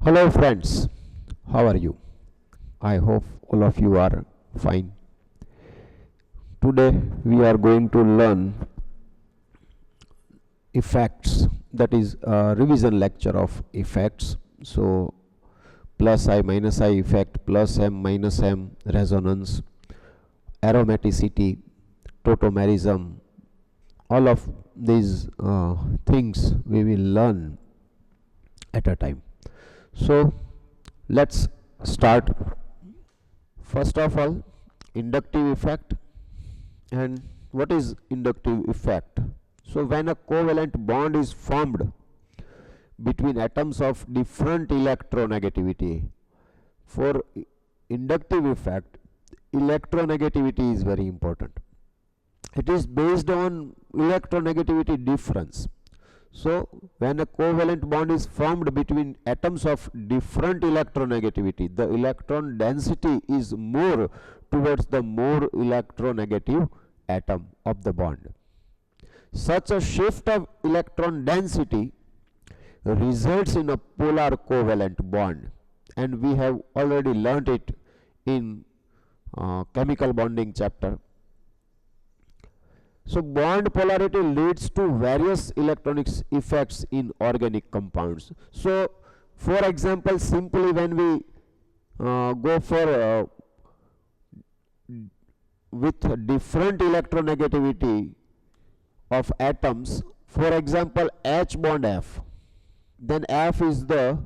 Hello friends, how are you? I hope all of you are fine. Today we are going to learn effects, that is a revision lecture of effects. So plus I minus I effect, plus M minus M resonance, aromaticity, tautomerism, all of these things we will learn at a time. So let's start. First of all, inductive effect. And what is inductive effect? So when a covalent bond is formed between atoms of different electronegativity, for inductive effect, electronegativity is very important. It is based on electronegativity difference. So when a covalent bond is formed between atoms of different electronegativity, the electron density is more towards the more electronegative atom of the bond. Such a shift of electron density results in a polar covalent bond, and we have already learnt it in chemical bonding chapter. So bond polarity leads to various electronic effects in organic compounds. So for example, simply when we go for with different electronegativity of atoms, for example H bond F, then F is the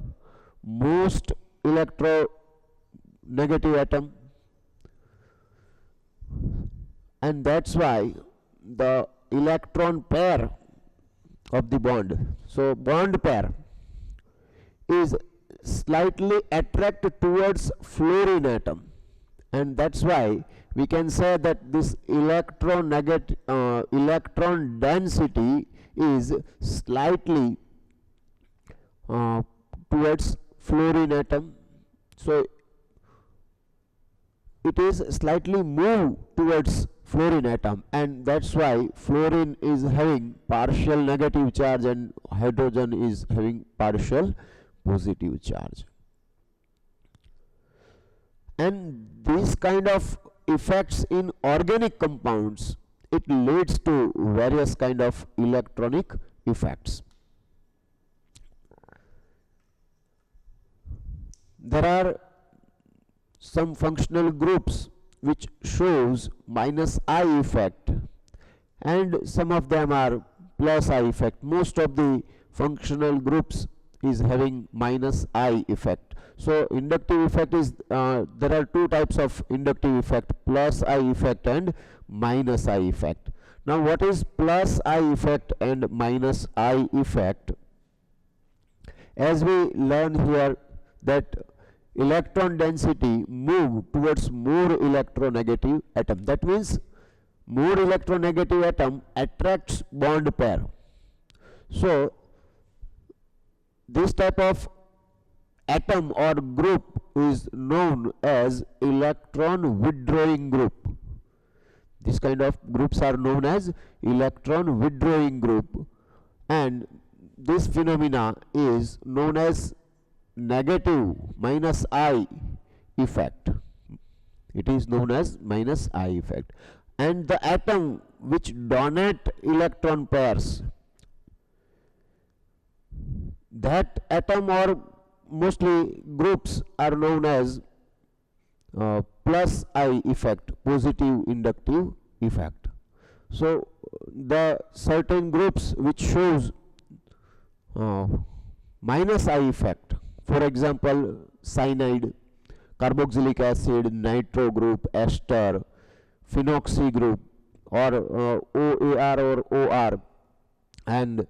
most electronegative atom, and that's why the electron pair of the bond, so bond pair is slightly attracted towards fluorine atom, and that's why we can say that this electron density is slightly towards fluorine atom. So it is slightly moved towards fluorine atom, and that's why fluorine is having partial negative charge and hydrogen is having partial positive charge. And these kind of effects in organic compounds, it leads to various kind of electronic effects. There are some functional groups which shows minus I effect, and some of them are plus I effect. Most of the functional groups is having minus I effect. So inductive effect is there are two types of inductive effect, plus I effect and minus I effect. Now what is plus I effect and minus I effect? As we learn here that electron density move towards more electronegative atom. That means more electronegative atom attracts bond pair. So this type of atom or group is known as electron withdrawing group. This kind of groups are known as electron withdrawing group, and this phenomena is known as negative minus I effect. It is known as minus I effect. And the atom which donate electron pairs, that atom or mostly groups are known as plus I effect, positive inductive effect. So the certain groups which shows minus I effect, for example cyanide, carboxylic acid, nitro group, ester, phenoxy group, or OAR or OR, and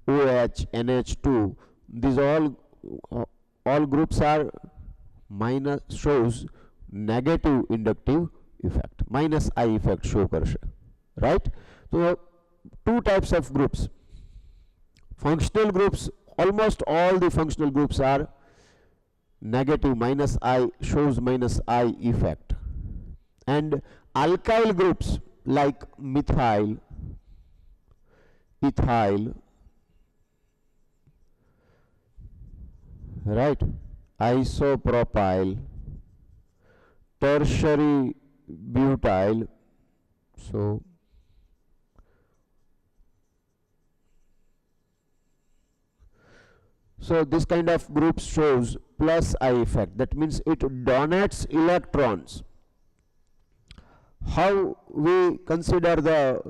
OH, NH2, these all groups are minus, shows negative inductive effect, minus I effect show karse, right? So two types of groups. Functional groups, almost all the functional groups are negative, minus I, shows minus I effect. And alkyl groups like methyl, ethyl, right, isopropyl tertiary butyl. So this kind of group shows plus I effect. That means it donates electrons. How we consider the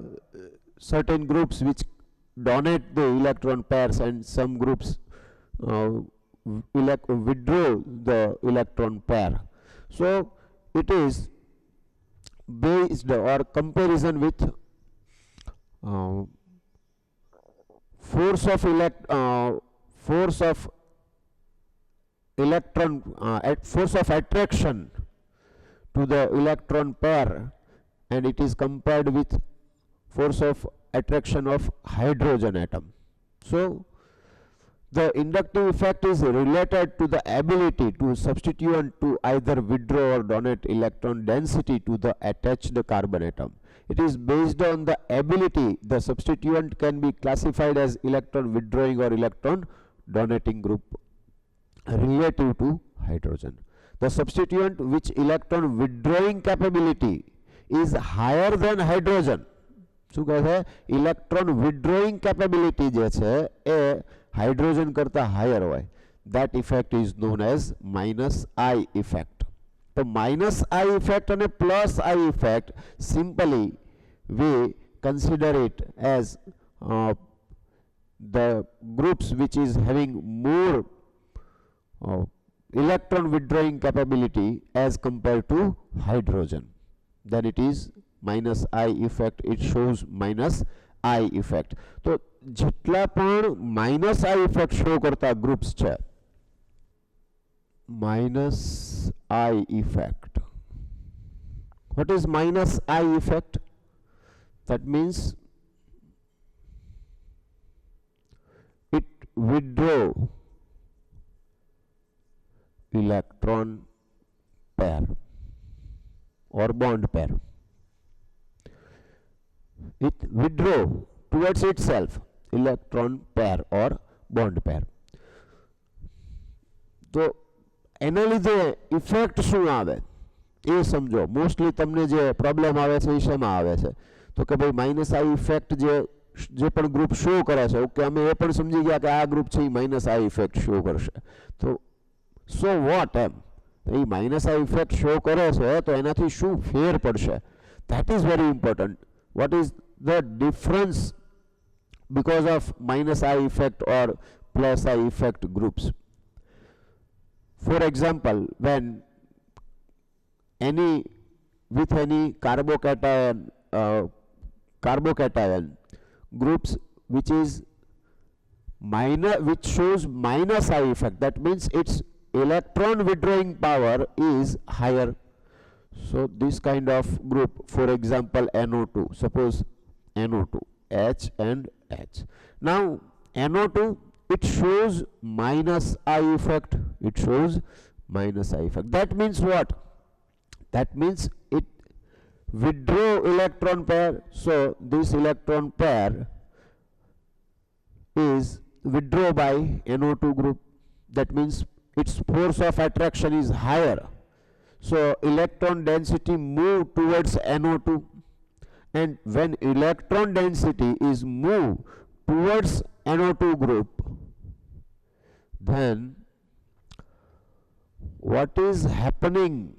certain groups which donate the electron pairs and some groups withdraw the electron pair. So it is based or comparison with force of attraction to the electron pair, and it is compared with force of attraction of hydrogen atom. So the inductive effect is related to the ability to substituent to either withdraw or donate electron density to the attached carbon atom. It is based on the ability. The substituent can be classified as electron withdrawing or electron donating group relative to hydrogen. The substituent which electron withdrawing capability is higher than hydrogen. શું કહે છે? Electron વિથડ્રોઈંગ capability જે છે એ hydrogen કરતા higher હોય. That effect is known as minus I effect. તો minus I effect અને plus I effect, simply we consider it as the groups which is having more electron withdrawing capability as compared to hydrogen. Then it is minus I effect. It shows minus I effect. તો જેટલા પણ minus I effect show કરતા groups છે, minus I effect. What is minus I effect? That means it withdraw electron pair or bond pair. It withdraw towards itself electron pair or bond pair. તો એના લીધે effect શું આવે એ સમજો. Mostly તમને જે પ્રોબ્લેમ આવે છે એ શેમાં આવે છે? તો કે ભાઈ માઇનસ આઈ ઇફેક્ટ જે પણ ગ્રુપ શો કરે છે, ઓકે, અમે એ પણ સમજી ગયા કે આ ગ્રુપ છે એ માઇનસ આઈ ઇફેક્ટ શો કરશે. તો so what M A minus I effect show કરે છે તો એનાથી શું ફેર પડશે? That is very important. What is the difference because of minus I effect or plus I effect groups? For example, when any carbocation groups which shows minus I effect, that means its electron withdrawing power is higher. So this kind of group, for example NO2, suppose NO2, H and H. Now NO2, it shows minus I effect. It shows minus I effect. That means what? That means it withdraw electron pair. So this electron pair is withdrawn by NO2 group. That means its force of attraction is higher. So electron density move towards NO2, and when electron density is moved towards NO2 group, then what is happening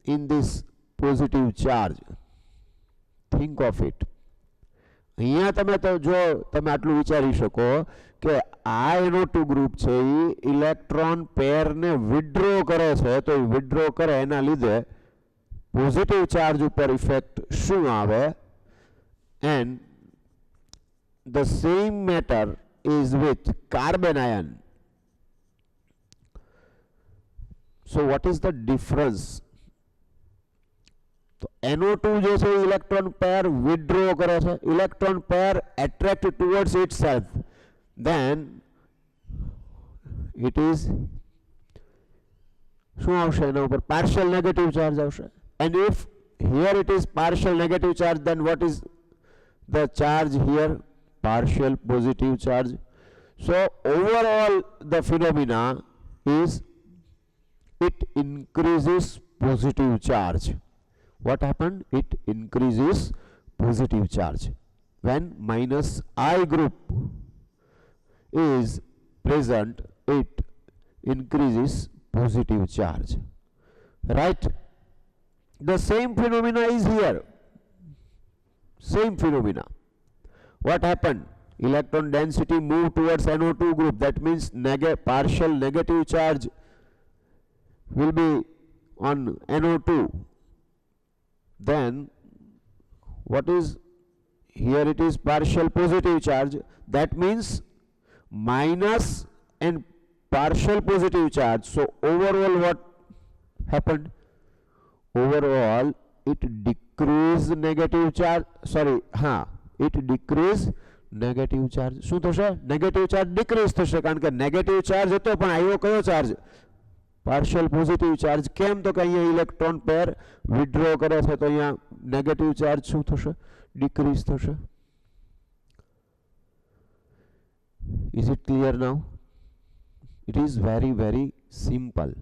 in this positive charge? Think of it. અહીંયા તમે તો જો તમે આટલું વિચારી શકો કે આ NO2 ગ્રુપ છે એ ઇલેક્ટ્રોન પેરને વિથડ્રો કરે છે, તો એ વિથડ્રો કરે એના લીધે પોઝિટિવ ચાર્જ ઉપર ઇફેક્ટ શું આવે? And the same matter is with carbon ion. So what is the difference? તો NO2 જે છે ઇલેક્ટ્રોન પેર વિથડ્રો કરે છે, electron pair attract towards itself, then it is શું આવશે એના ઉપર? પાર્શિયલ નેગેટિવ ચાર્જ આવશે. And if here it is partial negative charge, then what is the charge here? Partial positive charge. So overall the phenomena is it increases positive charge. What happened? It increases positive charge. When minus I group is present, it increases positive charge. Right? The same phenomena is here. Same phenomena. What happened? Electron density moved towards NO2 group. That means partial negative charge will be on NO2. Then what is here? It is partial positive charge. That means minus and partial positive charge. So overall what happened? Overall it decrease negative charge. It decrease negative charge. શું થશે? Negative charge decrease થશે, કારણ કે negative charge હતો પણ આવ્યો કયો charge? Partial positive charge. કેમ? તો કે અહીંયા ઇલેક્ટ્રોન પેર વિડ્રો કરે છે, તો અહીંયા નેગેટિવ ચાર્જ શું થશે? ડિક્રીઝ થશે. Is it clear now? It is very very simple.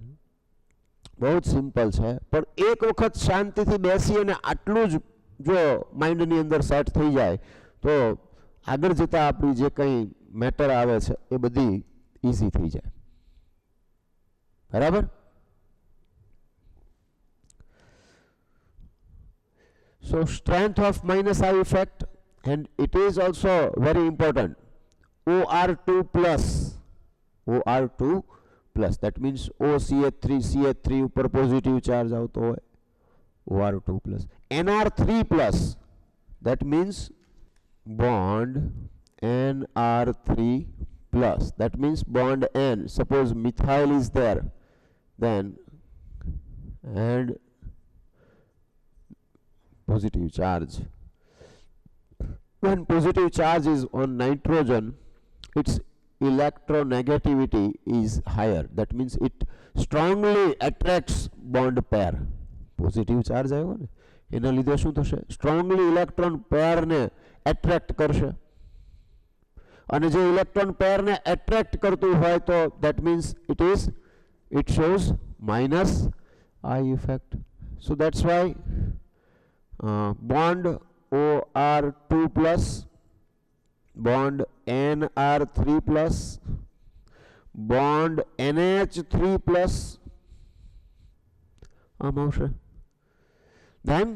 બહુ જ સિમ્પલ છે, પણ એક વખત શાંતિથી બેસી અને આટલું જ જો માઇન્ડની અંદર સેટ થઈ જાય તો આગળ જતા આપણી જે કંઈ મેટર આવે છે એ બધી ઇઝી થઈ જાય. બરાબર? So strength of minus I effect, and it is also very important. OR2 plus, OR2 plus, that means OCH3, CH3 ઉપર પોઝિટિવ ચાર્જ આવતો હોય, OR2 plus. NR3 plus, that means bond NR3 plus, that means bond N. Suppose methyl is there, then and positive charge. When positive charge is on nitrogen, its electronegativity is higher. That means it strongly attracts bond pair. Positive charge આવ્યો ને એના લીધે શું થશે? Strongly electron પેરને attract કરશે, અને જે electron પેરને attract કરતું હોય તો that means it shows minus I effect. So that's why bond OR2 plus, bond NR3 plus, bond NH3 plus આમ આવશે. Then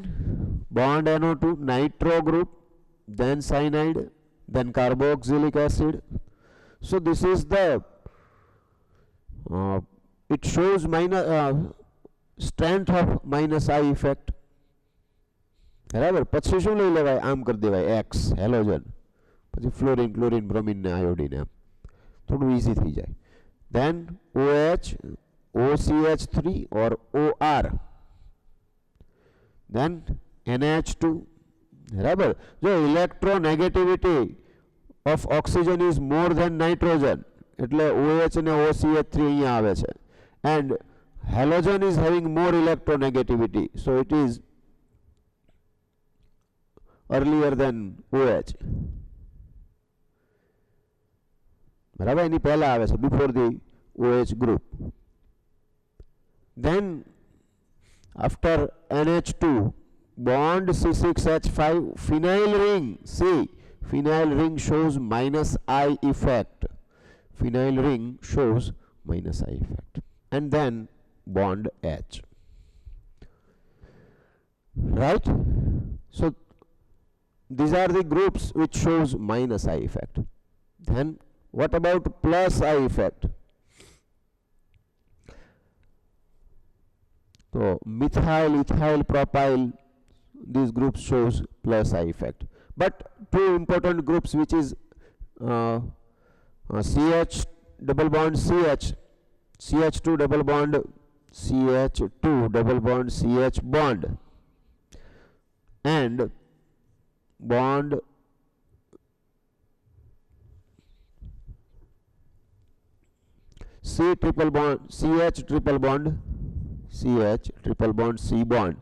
bond NO2, nitro group, then cyanide, then carboxylic acid. So this is the it shows strength of minus I effect. બરાબર? પછી શું લઈ લેવાય? આમ કરી દેવાય X હેલોજન, પછી ફ્લોરિન, ક્લોરિન, બ્રોમિન ને આયોડિન. એમ થોડું ઇઝી થઈ જાય. Then OH, OCH3 or OR, then NH2. બરાબર? જો electronegativity of oxygen is more than nitrogen, એટલે OH અને OCH3 અહીંયા આવે છે. And halogen is having more electronegativity, so it is earlier than OH. બરાબર? એની પહેલા આવે છે, before the OH group. Then after NH2, bond C6H5, phenyl ring. See, phenyl ring shows minus I effect. Phenyl ring shows minus I effect. And then bond H. Right? So these are the groups which shows minus I effect. Then what about plus I effect? So methyl, ethyl, propyl, these groups shows plus I effect. But two important groups, which is CH double bond CH, CH2 double bond CH2 double bond CH bond, and bond C triple bond CH triple bond CH triple bond C bond.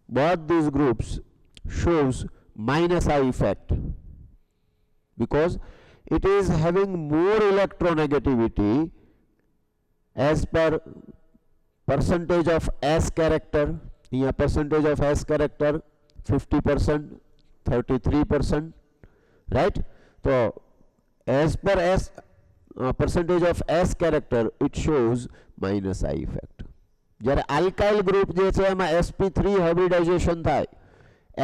Both these groups shows minus I effect because it is having more electronegativity as per percentage of S character, here percentage of S character 50%, 33%, right? So as per S percentage of S character it shows minus I effect. જ્યારે alkyl group જે છે એમાં sp3 hybridization થાય,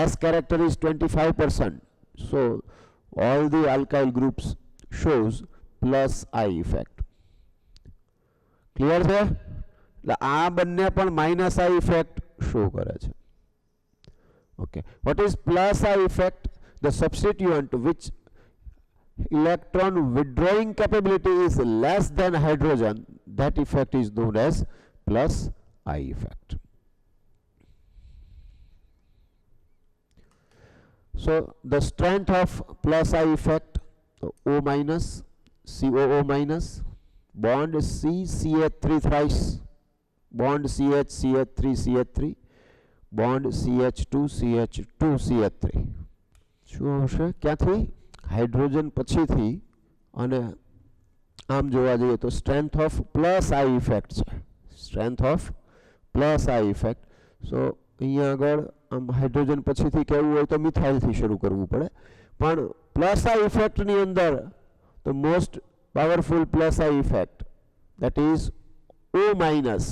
S character is 25%, so all the alkyl groups shows plus I effect. Clear છે? એટલે આ બંને પણ માઇનસ આઈ ઇફેક્ટ શો કરે છે. Okay, what is plus I effect? The substituent which electron withdrawing capability is less than hydrogen, that effect is known as plus I effect. So the strength of plus I effect, O minus, COO minus, bond C CH3 thrice, bond CH CH3 CH3, bond CH2 CH2 CH3. શું આવશે? ક્યાંથી? Hydrogen પછીથી, અને આમ જોવા જઈએ તો strength of plus I effect છે, strength of plus I effect. So અહીંયા આગળ આમ હાઇડ્રોજન પછીથી કહેવું હોય તો મિથાઇલથી શરૂ કરવું પડે, પણ પ્લસ આઈ ઇફેક્ટની અંદર the most powerful plus I effect that is O minus.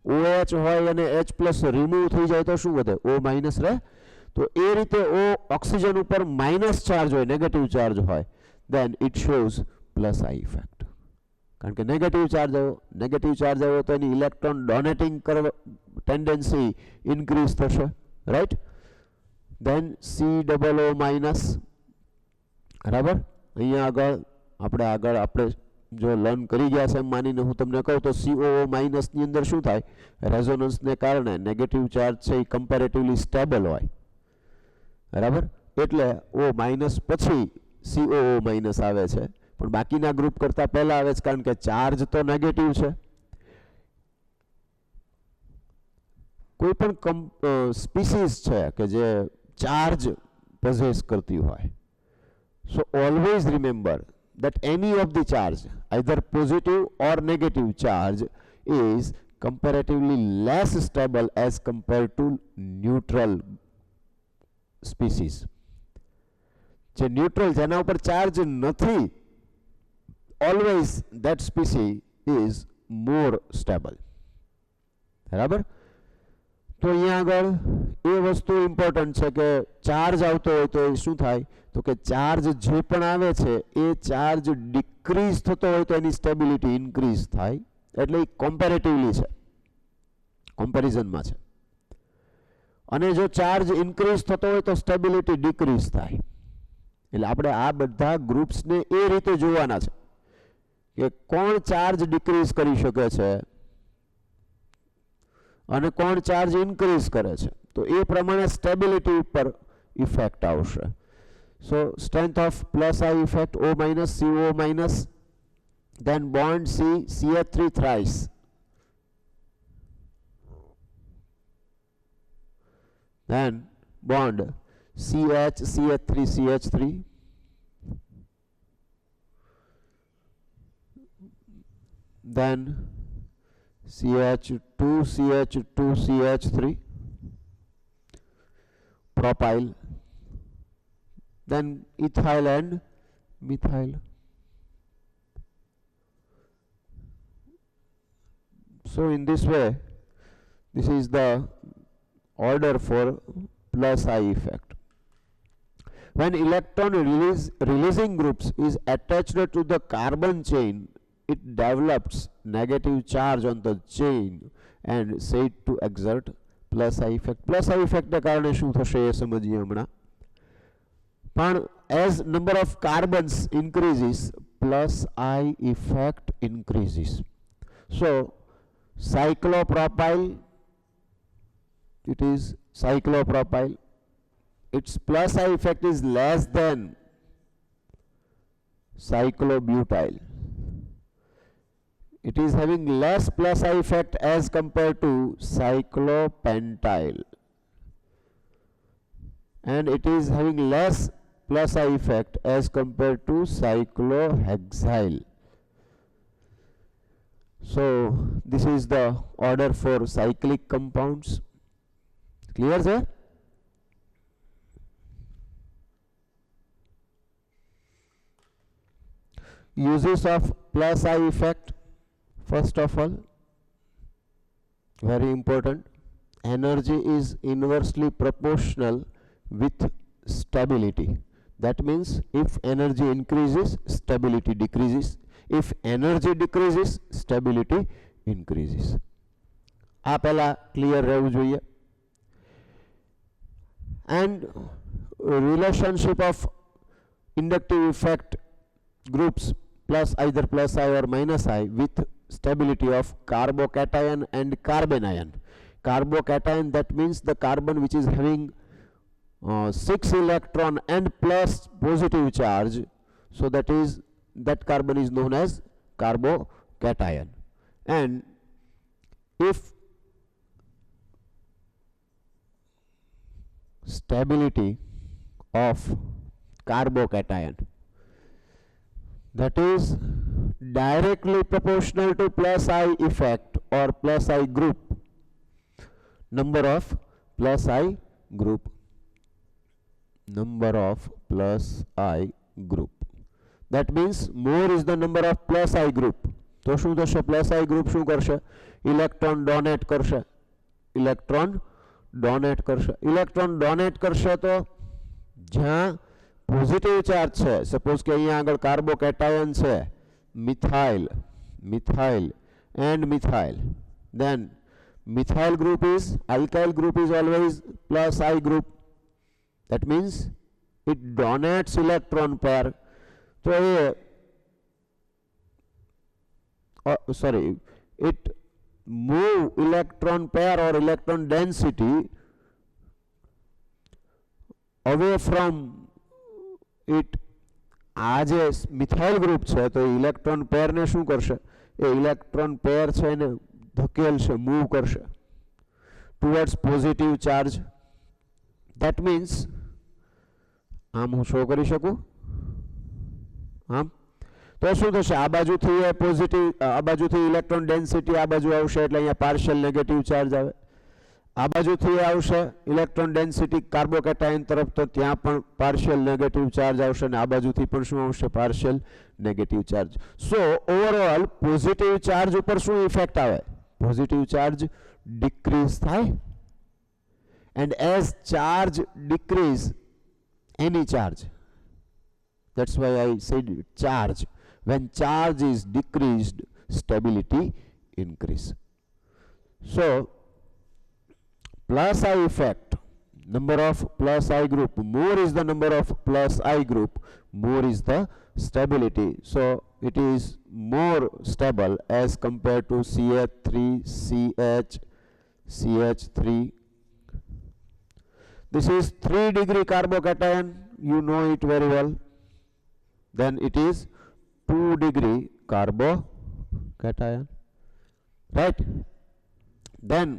OH હોય અને H+ રિમૂવ થઈ જાય તો શું વધે? O માઇનસ રહે. તો એ રીતે O ઓક્સિજન ઉપર માઇનસ ચાર્જ હોય, નેગેટિવ ચાર્જ હોય, then it shows plus I effect. કારણ કે નેગેટિવ ચાર્જ આવ્યો તો એની ઇલેક્ટ્રોન ડોનેટિંગ ટેન્ડન્સી ઇન્ક્રીઝ થશે, રાઈટ? દેન COO માઇનસ, બરાબર? અહીંયા આપણે જો લર્ન કરી ગયા છે એમ માનીને હું તમને કહું તો COO માઇનસની અંદર શું થાય? રેઝોનન્સને કારણે નેગેટિવ ચાર્જ છે એ કમ્પેરેટિવલી સ્ટેબલ હોય, બરાબર? એટલે O માઇનસ પછી COO માઇનસ આવે છે, પણ બાકીના ગ્રુપ કરતાં પહેલા આવે છે કારણ કે ચાર્જ તો નેગેટિવ છે. કોઈ પણ સ્પીસીસ છે કે જે ચાર્જ પોઝેસ કરતી હોય, so always remember that any of the charge, either positive or negative charge, is comparatively less stable as compared to neutral species. જે ન્યુટ્રલ, જેના ઉપર ચાર્જ નથી, always that species is more stable, બરાબર? તો અહીંયા આગળ એ વસ્તુ ઇમ્પોર્ટન્ટ છે કે ચાર્જ આવતો હોય તો એ શું થાય? તો કે ચાર્જ જે પણ આવે છે એ ચાર્જ ડિક્રીઝ થતો હોય તો એની સ્ટેબિલિટી ઇન્ક્રીઝ થાય, એટલે એ કમ્પેરેટિવલી છે, કમ્પેરિઝનમાં છે. અને જો ચાર્જ ઇન્ક્રીઝ થતો હોય તો સ્ટેબિલિટી ડિક્રીઝ થાય. એટલે આપણે આ બધા ગ્રુપ્સને એ રીતે જોવાના છે કે કોણ ચાર્જ ડિક્રીઝ કરી શકે છે અને કોણ ચાર્જ ઇન્ક્રીઝ કરે છે, તો એ પ્રમાણે સ્ટેબિલિટી ઉપર ઇફેક્ટ આવશે. So strength of plus I effect O minus COO minus, then bond C CH3 thrice, then bond CH CH3 CH3, then CH2 CH2 CH3, propyl, then ethyl and methyl. So in this way, this is the order for plus I effect. When electron releasing groups is attached to the carbon chain, it develops negative charge on the chain and said to exert plus I effect. Plus I effect ને કારણે શું થશે એ સમજીએ હમણાં. પણ as number of carbons increases, plus I effect increases. So cyclopropyl, it is cyclopropyl, its plus I effect is less than cyclobutyl. It is having less plus I effect as compared to cyclopentyl, and it is having less plus I effect as compared to cyclohexyl. So this is the order for cyclic compounds. Clear, sir? Uses of plus I effect. First of all, very important, energy is inversely proportional with stability. That means if energy increases, stability decreases. If energy decreases, stability increases. આ પહેલા clear રહેવું જોઈએ. And relationship of inductive effect groups plus either plus I or minus I with stability of carbocation and carbanion. Carbocation, that means the carbon which is having 6 electron and plus positive charge, so that carbon is known as carbocation. And if stability of carbocation, that is directly proportional to plus I effect or plus I group, number of plus I group, number of plus I group. That means more is the number of plus I group. તો શું થશે? Plus આઈ group શું કરશે? Electron donate કરશે. Electron donate કરશે. Electron donate કરશે તો જ્યાં પોઝિટિવ ચાર્જ છે, સપોઝ કે અહીંયા આગળ કાર્બોકેટાયન છે, methyl, methyl and methyl, then methyl group is, alkyl group is always plus I group. That means it donates electron pair. So it move electron pair or electron density away from it. આ જે methyl group છે તો electron પેરને શું કરશે? એ electron pair છે એને ધકેલશે, move કરશે towards positive charge. That means આમ હું શો કરી શકું, આમ તો શું થશે? આ બાજુથી એ પોઝિટિવ, આ બાજુથી ઇલેક્ટ્રોન ડેન્સિટી આ બાજુ આવશે એટલે અહીંયા પાર્શિયલ નેગેટિવ ચાર્જ આવે. આ બાજુથી આવશે ઇલેક્ટ્રોન ડેન્સિટી કાર્બોકેટાયન તરફ તો ત્યાં પણ પાર્શિયલ નેગેટિવ ચાર્જ આવશે અને આ બાજુથી પણ શું આવશે? Partial negative charge. So overall positive charge ઉપર શું ઇફેક્ટ આવે? પોઝિટિવ ચાર્જ ડિક્રીઝ થાય. And as charge decrease, any charge, that's why I said charge. When charge is decreased, stability increase. So plus I effect, number of plus I group, more is the number of plus I group, more is the stability. So it is more stable as compared to CH3, CH3. This is 3 degree carbocation, you know it very well. Then it is 2 degree carbocation, right? Then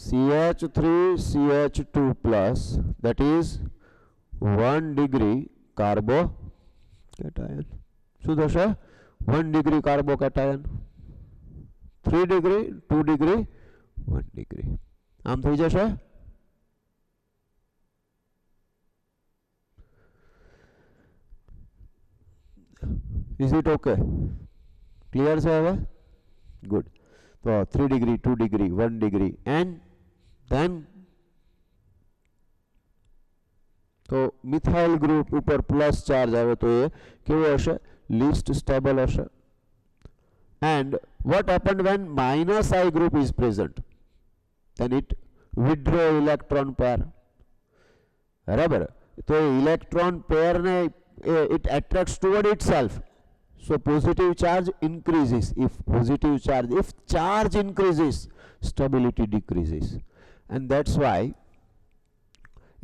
CH3, CH2 plus, that is 1 degree carbocation. શું થશે? 1 degree carbocation. 3 degree, 2 degree, 1 degree. આમ થઈ જશે. Is it okay? Clear છે હવે? Good. So 3 degree, 2 degree, 1 degree, and then તો methyl group ઉપર plus charge આવે તો એ કેવો હશે? લીસ્ટ સ્ટેબલ હશે. And what happened when minus I group is present? Then it withdraw electron pair. બરાબર? તો ઇલેક્ટ્રોન પેર ને it attracts toward itself. So positive charge increases. If charge increases, stability decreases. And that's why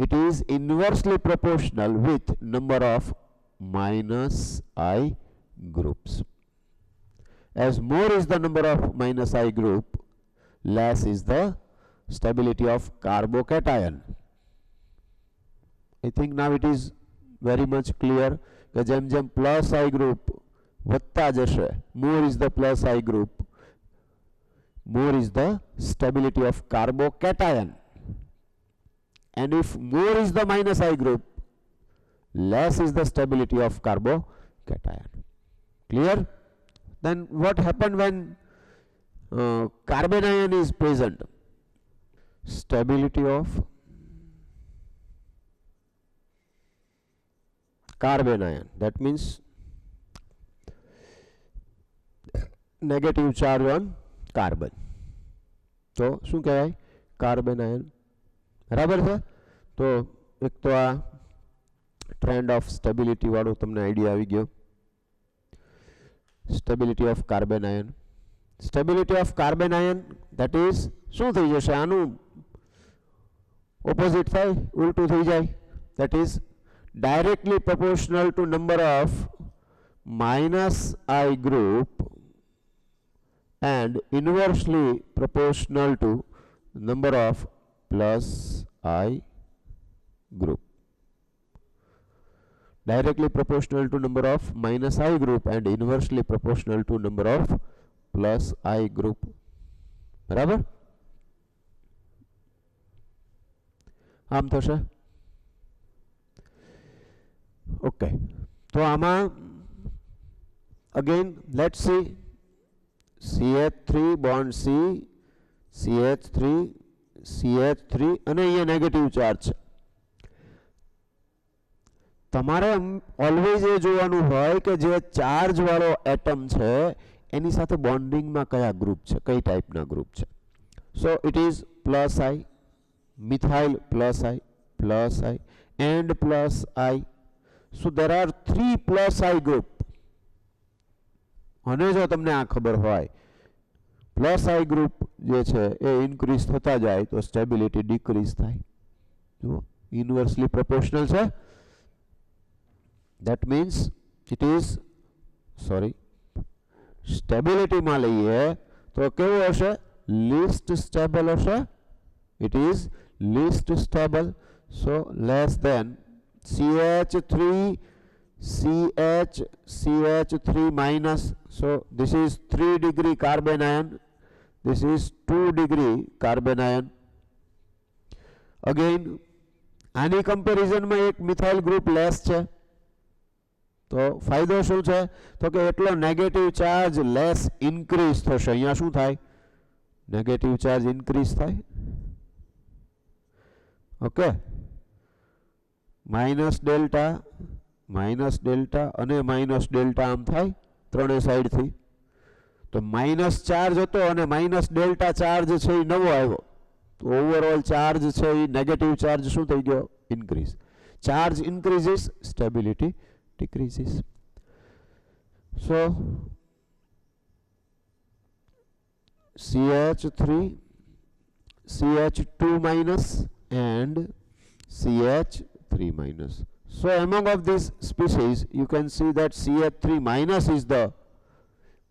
it is inversely proportional with number of minus I groups. As more is the number of minus I group, less is the stability of carbocation. I think now it is very much clear કે જેમ જેમ plus આઈ group વધતા જશે. more is the plus I group, more is the stability of carbocation, and if more is the minus I group, less is the stability of carbocation. Clear? Then what happened when carbon ion is present? Stability of carbon ion, that means negative charge on carbon. તો શું કહેવાય? Carbanion. બરાબર છે. તો એક તો આ trend of stability વાળો તમને આઈડિયા આવી ગયો. Stability of carbanion. Stability of carbanion that is શું થઈ જશે? આનું ઓપોઝિટ થાય, ઉલટું થઈ જાય. That is directly proportional to number of minus I group and inversely proportional to number of plus I group. Directly proportional to number of minus I group and inversely proportional to number of plus I group. બરાબર? આમ થશે. Okay, so આમાં again let's see CH3 bond C, CH3, CH3 અને અહીંયા negative charge છે. તમારે always એ જોવાનું હોય કે જે ચાર્જ વાળો એટમ છે એની સાથે બોન્ડિંગમાં કયા ગ્રુપ છે, કઈ ટાઈપના ગ્રુપ છે. સો it is plus I, methyl plus I and plus I. So there are 3 plus I group. અને જો તમને આ ખબર હોય પ્લસ આઈ ગ્રુપ જે છે એ ઇન્ક્રીઝ થતા જાય તો સ્ટેબિલિટી ડિક્રીઝ થાય. જુઓ ઇન્વર્સલી પ્રોપોર્શનલ છે. ધેટ મીન્સ ઇટ ઇઝ સ્ટેબિલિટીમાં લઈએ તો કેવું હશે? લીસ્ટ સ્ટેબલ હશે. It is least stable. So less than CH3, CH3 minus. So this is 3 degree carbon ion. This is 2 degree carbon ion. Again, આની કમ્પેરિઝનમાં એક મિથાઇલ ગ્રુપ લેસ છે. તો ફાયદો શું છે? તો કે એટલો નેગેટિવ ચાર્જ લેસ ઇન્ક્રીઝ થશે. અહીંયા શું થાય? નેગેટિવ ચાર્જ ઇન્ક્રીઝ થાય. ઓકે, માઇનસ ડેલ્ટા અને માઇનસ ડેલ્ટા આમ થાય ત્રણે સાઈડથી. તો માઇનસ ચાર્જ હતો અને માઇનસ ડેલ્ટા ચાર્જ છે એ નવો આવ્યો. તો ઓવરઓલ ચાર્જ છે એ નેગેટિવ ચાર્જ શું થઈ ગયો? Increase. Charge increases, stability decreases. So CH3, CH2 minus and CH3 minus. So among of these species you can see that CH3 minus is the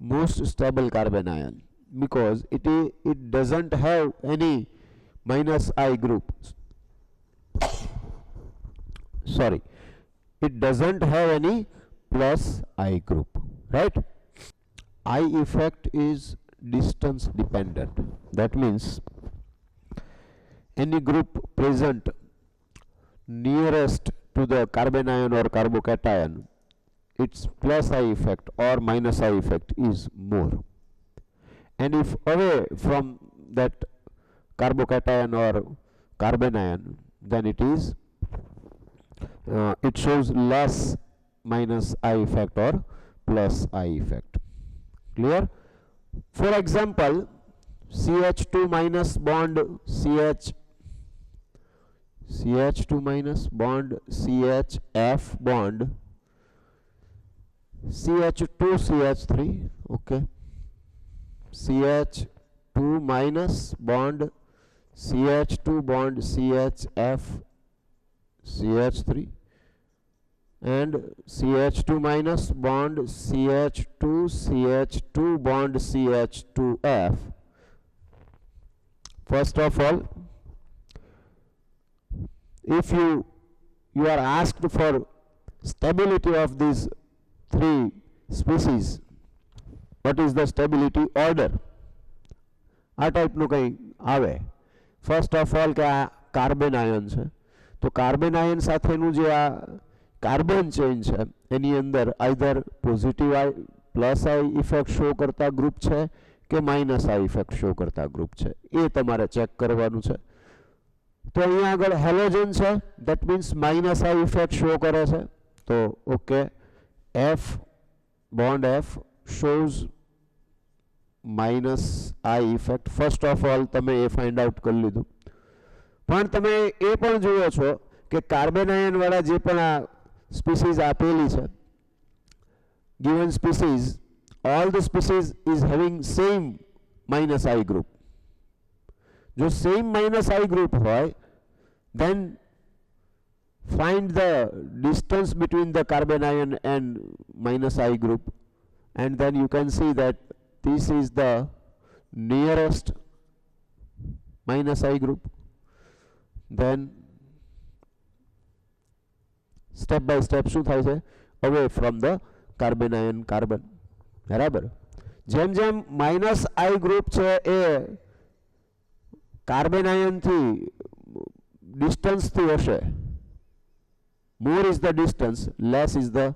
most stable carbon ion because it doesn't have any minus I group. Sorry, it doesn't have any plus I group, right? I effect is distance dependent. That means any group present nearest to the carbon ion or carbocation, its plus I effect or minus I effect is more. And if away from that carbocation or carbon ion, then it shows less minus I effect or plus I effect. Clear? For example, CH2 minus bond CH2 minus bond CHF bond CH2 CH3. Okay, CH2 minus bond CH2 bond CHF CH3 and CH2 minus bond CH2 bond CH2F. First of all, if you are asked for stability of these 3 species, what is the stability order? આ ટાઈપનું કંઈ આવે. First of all કે આ carbon ion છે, તો carbon ion સાથેનું જે આ કાર્બન ચેઇન છે એની અંદર either positive plus I effect show કરતા ગ્રુપ છે કે માઇનસ આઈ ઇફેક્ટ શો કરતા ગ્રુપ છે, એ તમારે ચેક કરવાનું છે. તો અહીંયા આગળ હેલોજન છે, that means minus I effect show કરે છે. તો okay, F bond F shows minus I effect. First of all તમે એ ફાઇન્ડ આઉટ કરી લીધું. પણ તમે એ પણ જુઓ છો કે કાર્બન આયન વાળા જે પણ આ સ્પીસીઝ આપેલી છે, given species, all the species is having same minus I group. જો same minus I group હોય, then find the distance between the carbon ion and minus I group, and then you can see that this is the nearest minus I group. Then step by step શું થાય છે? away from the carbanion carbon. બરાબર. જેમ જેમ minus આઈ group છે એ carbon આયનથી ડિસ્ટન્સથી હશે, more is the distance, less is the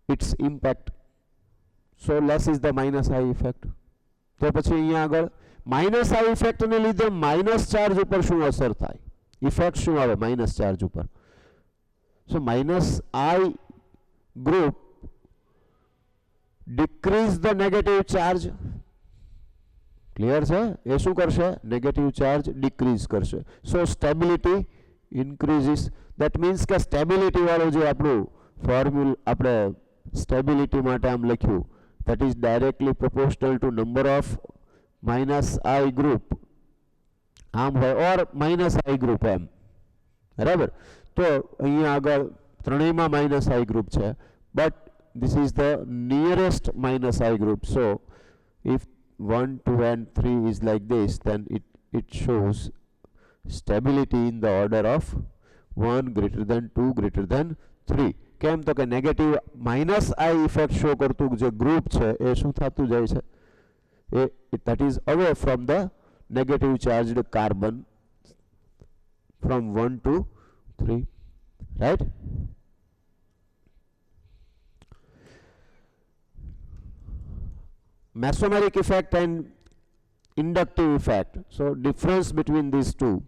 its impact. So less is the minus I effect. તો પછી અહીંયા આગળ માઇનસ આઈ ઇફેક્ટને લીધે માઇનસ ચાર્જ ઉપર શું અસર થાય? ઇફેક્ટ શું આવે માઇનસ ચાર્જ ઉપર? So minus I group decrease the negative charge. Clear છે? એ શું કરશે? નેગેટિવ ચાર્જ ડિક્રીઝ કરશે. So stability increases. That means કે સ્ટેબિલિટી વાળું જે આપણું ફોર્મ્યુલ આપણે સ્ટેબિલિટી માટે આમ લખ્યું, that is directly proportional to number of minus I group આમ હોય or minus I group એમ. બરાબર. તો અહીંયા આગળ ત્રણેયમાં માઇનસ આઈ ગ્રુપ છે, but this is the nearest minus I group. So if 1, 2 and 3 is like this, then it shows stability in the order of 1 greater than 2 greater than 3. કેમ? તો કે negative minus I effect show કરતું જે group છે એ શું થતું જાય છે? that is away from the negative charged carbon from 1 to 3, right? Mesomeric effect and inductive effect. So difference between these two.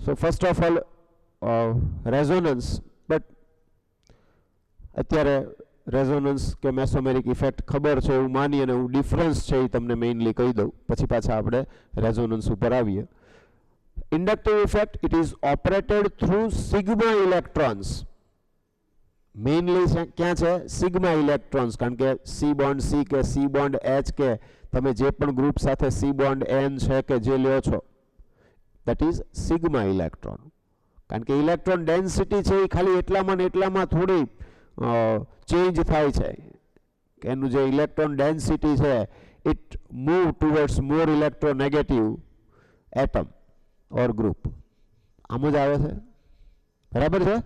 So first of all, resonance. But અત્યારે resonance કે મેસોમેરિક ઇફેક્ટ ખબર છે એવું માની અને હું ડિફરન્સ છે એ તમને મેઇનલી કહી દઉં, પછી પાછા આપણે રેઝોનન્સ ઉપર આવીએ. Inductive effect, it is operated through sigma electrons. Mainly ક્યાં છે? Sigma electrons. કારણ કે સી બોન્ડ સી કે સી બોન્ડ એચ કે તમે જે પણ ગ્રુપ સાથે સી બોન્ડ એન છે કે જે લ્યો છો, દેટ ઇઝ સિગ્મા ઇલેક્ટ્રોન. કારણ કે ઇલેક્ટ્રોન ડેન્સિટી છે એ ખાલી એટલામાં ને એટલામાં થોડી ચેન્જ થાય છે કે એનું જે ઇલેક્ટ્રોન ડેન્સિટી છે it move towards more electronegative atom or group. આમ જ આવે છે. બરાબર છે?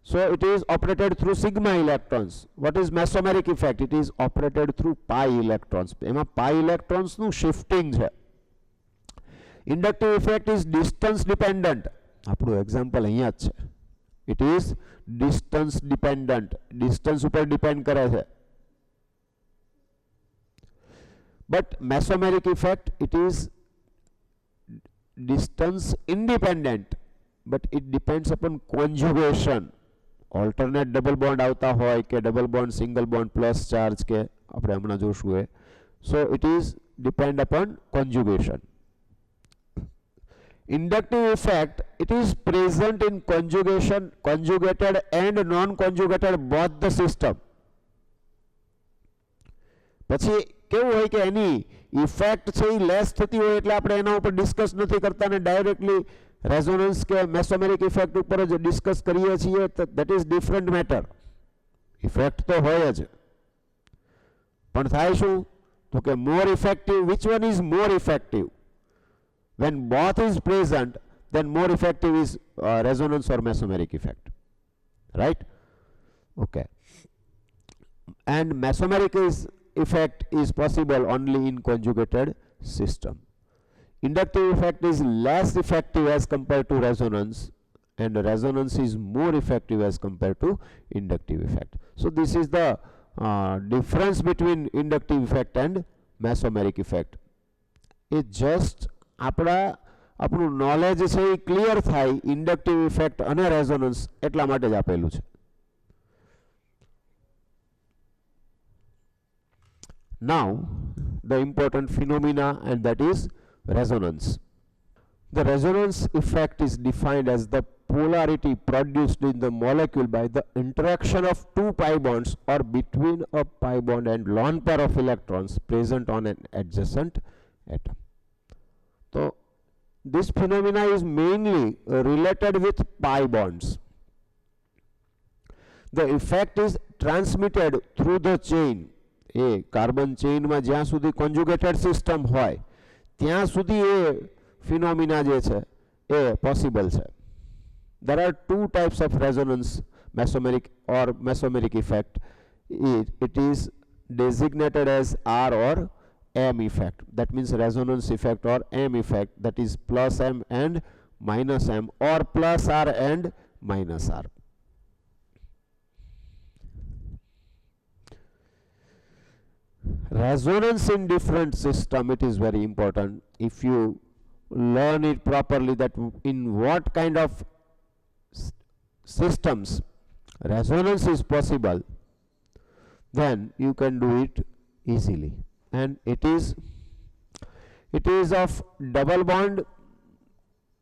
So it is operated through sigma electrons. What is mesomeric effect? It is operated through pi electrons. એમાં pi electrons નું shifting છે. Inductive effect is distance dependent. આપણું એક્ઝામ્પલ અહીંયા જ છે. It is distance dependent. Distance ઉપર depend કરે છે. But mesomeric effect, it is distance independent, but it depends upon conjugation. Alternate double bond આવતા હોય કે double bond single bond plus charge કે આપણે હમણાં જોશું એ. So it is depend upon conjugation. Inductive effect, it is present in conjugation, conjugated and non conjugated both the system. પછી કેવું હોય કે એની ઇફેક્ટ છે એ લેસ થતી હોય એટલે આપણે એના ઉપર ડિસ્કસ નથી કરતા ને ડાયરેક્ટલી રેઝોનન્સ કે મેસોમેરિક ઇફેક્ટ ઉપર જ ડિસ્કસ કરીએ છીએ. That is different matter. Effect તો હોય જ, પણ થાય શું? તો કે more effective. Which one is more effective? When both is present, then more effective is resonance or mesomeric effect, right? Okay. and mesomeric effect is possible only in conjugated system. Inductive effect is less effective as compared to resonance, and resonance is more effective as compared to inductive effect. So this is the difference between inductive effect and mesomeric effect. It just આપણું knowledge છે એ clear થાય inductive effect અને resonance એટલા માટે જ આપેલું છે. Now the important phenomena, and that is resonance. The resonance effect is defined as the polarity produced in the molecule by the interaction of two pi bonds or between a pi bond and lone pair of electrons present on an adjacent atom. So this phenomena is mainly related with pi bonds. The effect is transmitted through the chain. એ carbon ચેઇનમાં જ્યાં સુધી કોન્જુગેટેડ system હોય ત્યાં સુધી એ phenomena જે છે એ possible છે. There are two types of resonance, mesomeric or mesomeric effect. It is designated as R or M effect. That means resonance effect or M effect, that is plus M and minus M, or plus R and minus R. Resonance in different system, it is very important. If you learn it properly, that in what kind of systems resonance is possible, then you can do it easily. And it is of double bond,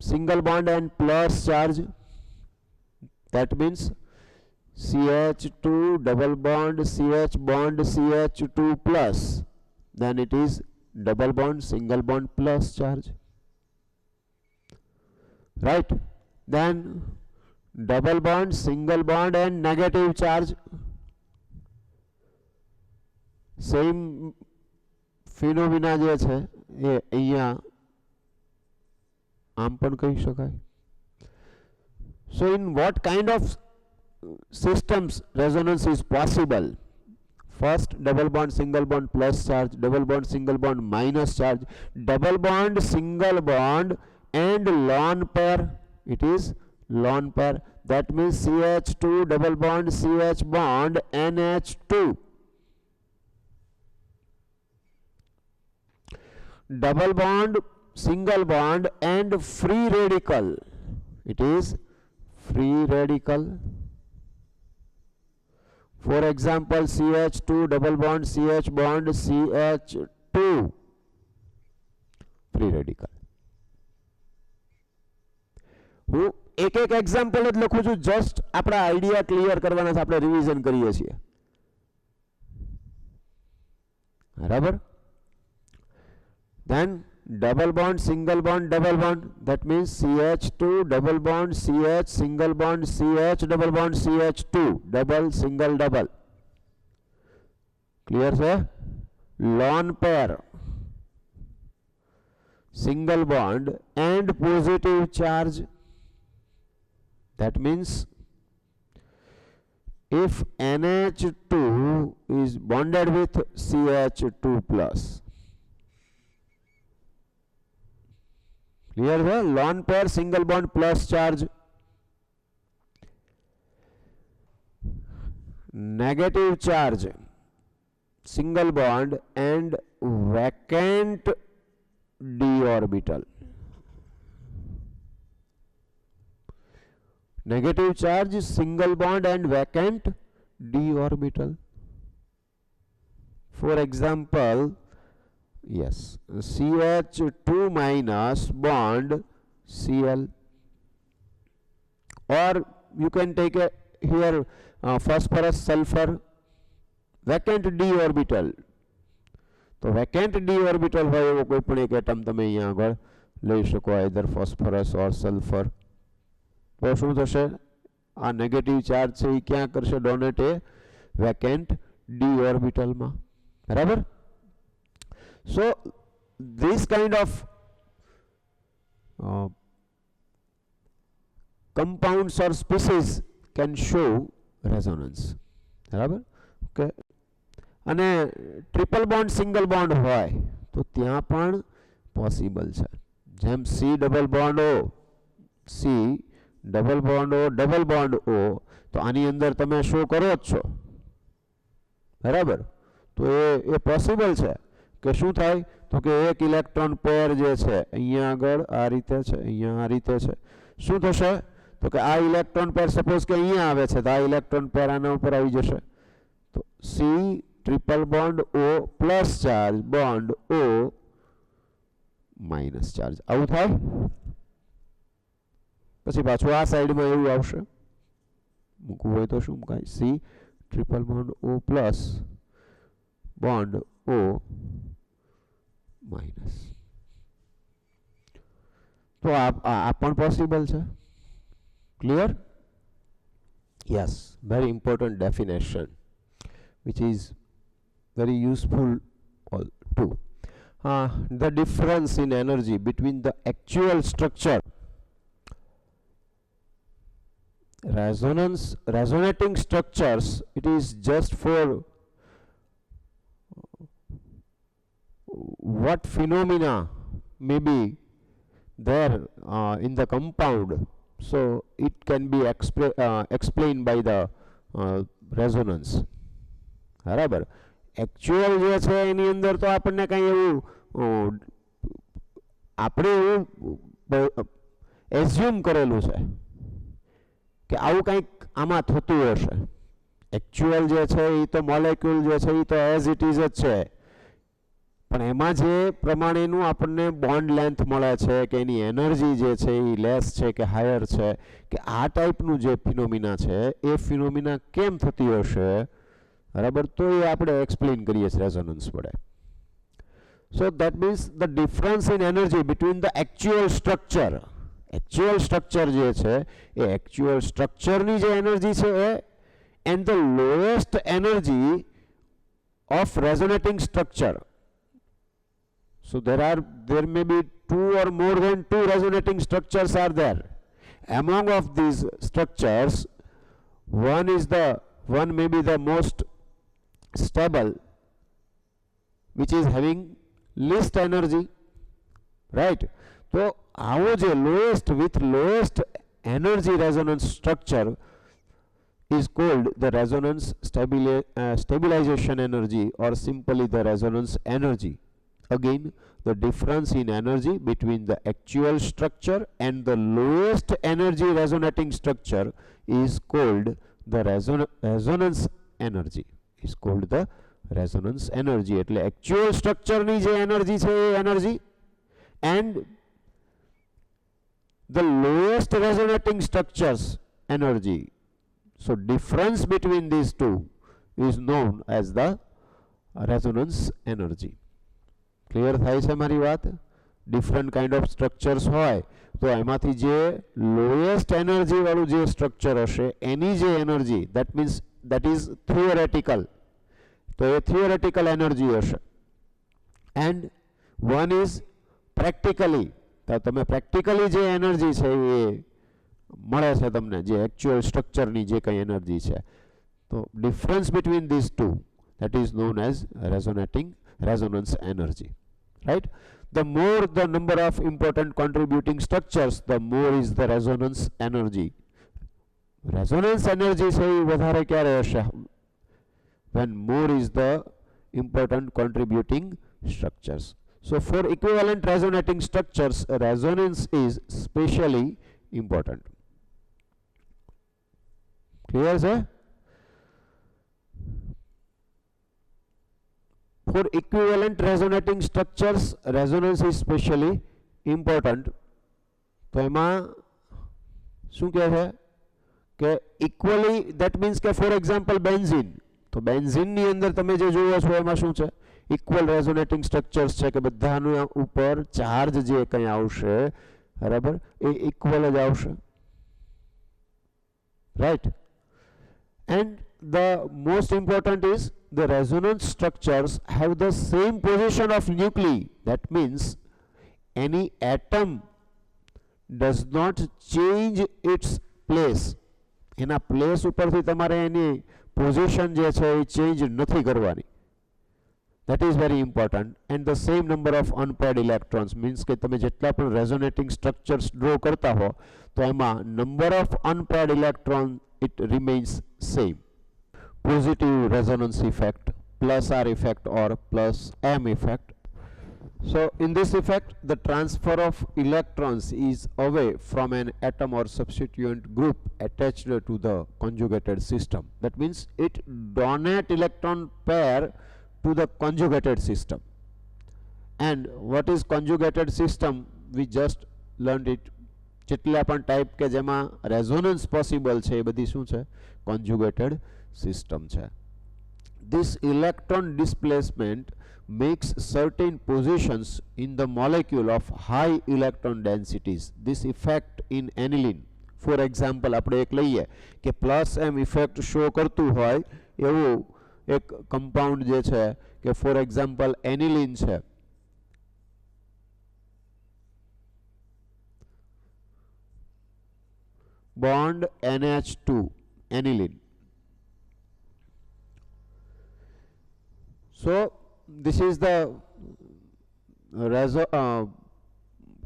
single bond and plus charge. That means CH2 double bond, CH bond, CH2 plus. Then it is double bond, single bond plus charge. Right? Then double bond, single bond and negative charge. Same phenomena જે છે એ અહીંયા આમ પણ કહી શકાય. So in what kind of systems resonance is possible? First, double bond single bond plus charge, double bond single bond minus charge, double bond single bond and lone pair. It is lone pair. That means CH2 double bond CH bond NH2. Double bond single bond and free radical. It is free radical. For example, CH2 double bond CH bond CH2, free radical. હું એક એક example જ લખું છું, just આપણા idea clear કરવાના છે, આપણે રિવિઝન કરીએ છીએ. બરાબર? Then double bond single bond double bond, that means CH2 double bond CH single bond CH double bond CH2, double single double. Clear sir? Lone pair, single bond and positive charge. That means if NH2 is bonded with CH2 plus. Clear है? Lone pair single bond plus charge. Negative charge, single bond and vacant d orbital. Negative charge, single bond and vacant d orbital. For example, yes, CH2 minus bond Cl, or you can take here phosphorus sulfur, vacant d orbital. तो vacant d orbital હોય એવો કોઈ પણ એક atom તમે અહીંયા આગળ લઈ શકો, either phosphorus or sulfur. તો શું થશે? આ નેગેટિવ ચાર્જ છે એ ક્યાં કરશે ડોનેટ? એ vacant d orbital માં. બરાબર? So this kind of compounds or species can show resonance. बराबर? Okay. અને ટ્રિપલ બોન્ડ સિંગલ બોન્ડ હોય તો ત્યાં પણ પોસિબલ છે. જેમ C double bond O, C double bond O, double bond O, તો આની અંદર તમે શો કરો જ છો, બરાબર? તો એ પોસિબલ છે કે શું થાય તો કે એક ઇલેક્ટ્રોન પેર જે છે અહીંયા આગળ આ રીતે છે, અહીંયા આ રીતે છે. શું થશે તો કે આ ઇલેક્ટ્રોન પેર સપોઝ કે અહીંયા આવે છે તો આ ઇલેક્ટ્રોન પેર આના ઉપર આવી જશે. તો C triple bond O plus charge bond O minus charge, આવું થાય. પછી પાછું આ સાઈડમાં એવું આવશે, મૂકવું હોય તો શું મુકાય, C triple bond O plus bond O minus. તો આ પણ પોસિબલ છે. Clear? Yes, very important definition which is very useful too. The difference in energy between the actual structure, resonating structures, it is just for what phenomena may be there in the compound, so it can be explained by the resonance. બરાબર? Actual જે છે એની અંદર તો આપણને કંઈ એવું આપણે એવું એઝ્યુમ કરેલું છે કે આવું કંઈક આમાં થતું હશે. એક્ચ્યુઅલ જે છે એ તો મોલેક્યુલ જે છે એ તો એઝ ઇટ ઇઝ જ છે, પણ એમાં જે પ્રમાણેનું આપણને બોન્ડ લેન્થ મળે છે કે એની એનર્જી જે છે એ લેસ છે કે હાયર છે, કે આ ટાઈપનું જે ફિનોમિના છે એ ફિનોમિના કેમ થતી હશે, બરાબર? તો એ આપણે એક્સપ્લેન કરીએ છીએ રેઝોનન્સ વડે. So that means the difference in energy between the actual structure, actual structure જે છે એ એક્ચ્યુઅલ સ્ટ્રક્ચરની જે એનર્જી છે એ and the lowest energy of resonating structure. So there may be two or more than two resonating structures are there. Among of these structures, one may be the most stable, which is having least energy, right? So our lowest energy resonance structure is called the resonance stabilization energy, or simply the resonance energy. Again, the difference in energy between the actual structure and the lowest energy resonating structure is called the resonance energy. Is called the resonance energy. એટલે actual structure ની જે energy છે એ energy and the lowest resonating structures energy. So difference between these two is known as the resonance energy. Clear થાય છે મારી વાત? Different kind of structures હોય તો એમાંથી જે લોએસ્ટ એનર્જી વાળું જે સ્ટ્રક્ચર હશે એની જે energy, that means that is theoretical, તો એ થિયોરેટિકલ એનર્જી હશે. એન્ડ વન ઇઝ પ્રેક્ટિકલી, તો તમે પ્રેક્ટિકલી જે એનર્જી છે એ મળે છે તમને, જે એકચ્યુઅલ સ્ટ્રક્ચરની જે કંઈ એનર્જી છે. તો difference between this two, that is known as resonance energy, right? The more the number of important contributing structures, the more is the resonance energy. Resonance energy છે એ વધારે ક્યારે હશે? When more is the important contributing structures. So for equivalent resonating structures, resonance is specially important. Clear sir? For equivalent resonating structures, resonance is specially important. તો એમાં શું કહે છે કે equally, that means કે for example benzene, તો બેન્ઝીનની અંદર તમે જે જોવો છો એમાં શું છે? ઇક્વલ રેઝોનેટિંગ સ્ટ્રક્ચર્સ છે કે બધાનું ઉપર ચાર્જ જે કંઈ આવશે, બરાબર, એ ઇક્વલ જ આવશે, right? And the most important is the resonance structures have the same position of nuclei. That means any atom does not change its place. એના પ્લેસ ઉપરથી તમારે એની પોઝિશન જે છે એ ચેન્જ નથી કરવાની. that is very important. And the same number of unpaired electrons means કે તમે જેટલા પણ resonating structures draw કરતા હો તો એમાં number of unpaired electron it remains same. Positive resonance effect, plus R effect or plus M effect. So in this effect the transfer of electrons is away from an atom or substituent group attached to the conjugated system. That means it donate electron pair to the conjugated system. And what is conjugated system? We just learned it. જેટલા પણ type કે જેમાં resonance possible છે એ બધી શું છે? કોન્જુગેટેડ system છે. This electron displacement makes certain positions in the molecule of high electron densities. This effect in aniline, for example, આપણે એક લઈએ કે પ્લસ એમ ઇફેક્ટ શો કરતું હોય એવું એક કમ્પાઉન્ડ જે છે કે ફોર એક્ઝામ્પલ એનિલિન છે. Bond NH2 aniline. So this is the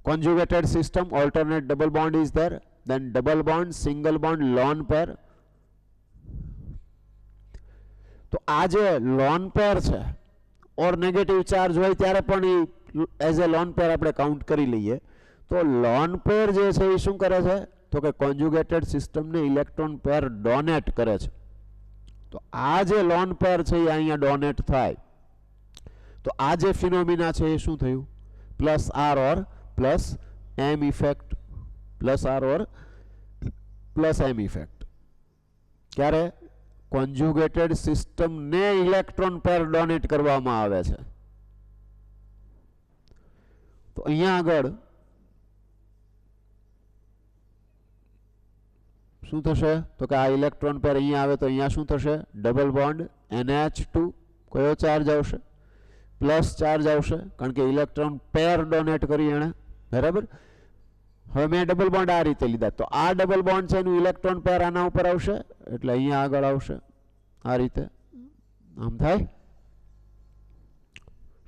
conjugated system. Alternate double bond is there, then double bond, single bond, lone pair. तो आज लॉन पेर છે और नेगेटिव चार्ज હોય ત્યારે પણ એઝ એ લોન પેર આપણે કાઉન્ટ કરી લઈએ. તો લોન પેર જે છે એ શું કરે છે? તો કે કોન્જુગેટેડ સિસ્ટમને ઇલેક્ટ્રોન પેર ડોનેટ કરે છે. તો આ જે લોન પેર છે એ અહીંયા ડોનેટ થાય. તો આ જે ફિનોમિના છે એ શું થયું? Plus R or plus M effect. Plus R or plus M effect. ક્યારે? કોન્જુગેટેડ સિસ્ટમને ઇલેક્ટ્રોન પેર ડોનેટ કરવામાં આવે છે. તો અહીંયા આગળ શું થશે? તો કે આ ઇલેક્ટ્રોન પેર અહીંયા આવે તો અહીંયા શું થશે? ડબલ બોન્ડ NH2 કયો ચાર્જ આવશે? પ્લસ ચાર્જ આવશે કારણ કે ઇલેક્ટ્રોન પેર ડોનેટ કરી એણે. બરાબર. હવે મેં ડબલ બોન્ડ આ રીતે લીધા તો આ ડબલ બોન્ડ છે એનું ઇલેક્ટ્રોન પેર આના ઉપર આવશે એટલે અહીંયા આગળ આવશે આ રીતે. આમ થાય.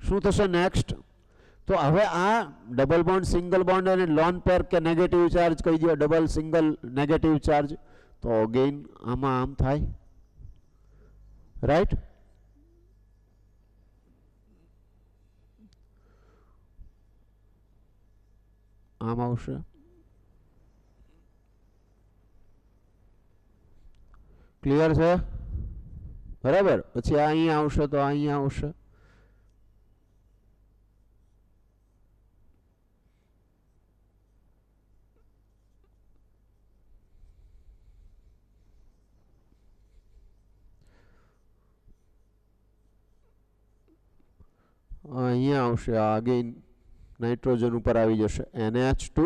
શું થશે નેક્સ્ટ? તો હવે આ ડબલ બોન્ડ, સિંગલ બોન્ડ અને લોન પેર કે નેગેટિવ ચાર્જ કહી દો, ડબલ સિંગલ નેગેટિવ ચાર્જ. તો અગેન આમાં આમ થાય. રાઈટ. આમ આવશે. ક્લિયર છે? બરાબર. પછી આ અહીંયા આવશે તો અહીંયા આવશે. અહીંયા આવશે. આ અગેન નાઇટ્રોજન ઉપર આવી જશે NH2.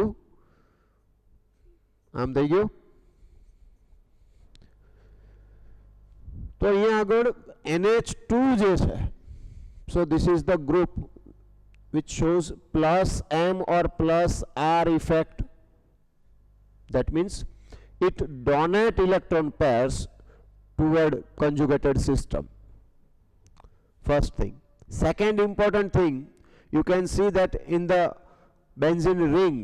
આમ થઈ ગયું. તો અહીંયા આગળ NH2 જે છે, so this is the group which shows plus M or plus R effect. That means it donate electron pairs toward conjugated system. First thing. Second important thing, you can see that in the benzene ring,